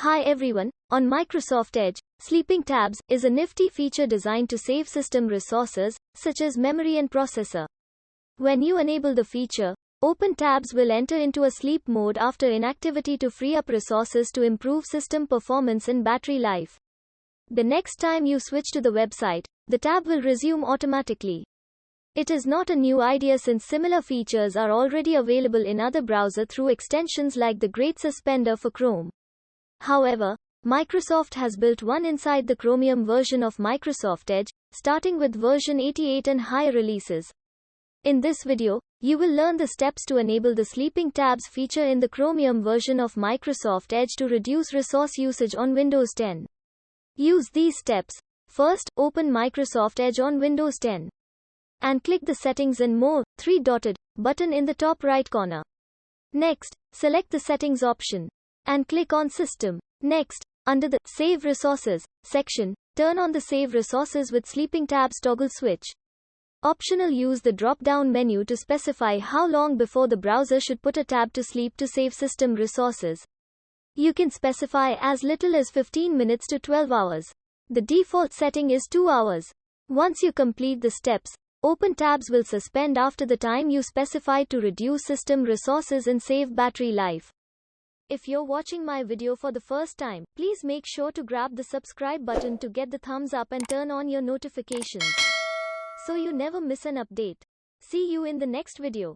Hi everyone, on Microsoft Edge, Sleeping Tabs is a nifty feature designed to save system resources, such as memory and processor. When you enable the feature, open tabs will enter into a sleep mode after inactivity to free up resources to improve system performance and battery life. The next time you switch to the website, the tab will resume automatically. It is not a new idea since similar features are already available in other browsers through extensions like the Great Suspender for Chrome. However, Microsoft has built one inside the Chromium version of Microsoft Edge, starting with version 88 and higher releases. In this video, you will learn the steps to enable the Sleeping Tabs feature in the Chromium version of Microsoft Edge to reduce resource usage on Windows 10. Use these steps. First, open Microsoft Edge on Windows 10. And click the Settings and More, three-dotted button in the top right corner. Next, select the Settings option. And click on System. Next, under the Save Resources section, turn on the Save Resources with Sleeping Tabs toggle switch. Optional, use the drop-down menu to specify how long before the browser should put a tab to sleep to save system resources. You can specify as little as 15 minutes to 12 hours. The default setting is 2 hours. Once you complete the steps, open tabs will suspend after the time you specified to reduce system resources and save battery life. If you're watching my video for the first time, please make sure to grab the subscribe button to get the thumbs up and turn on your notifications, so you never miss an update. See you in the next video.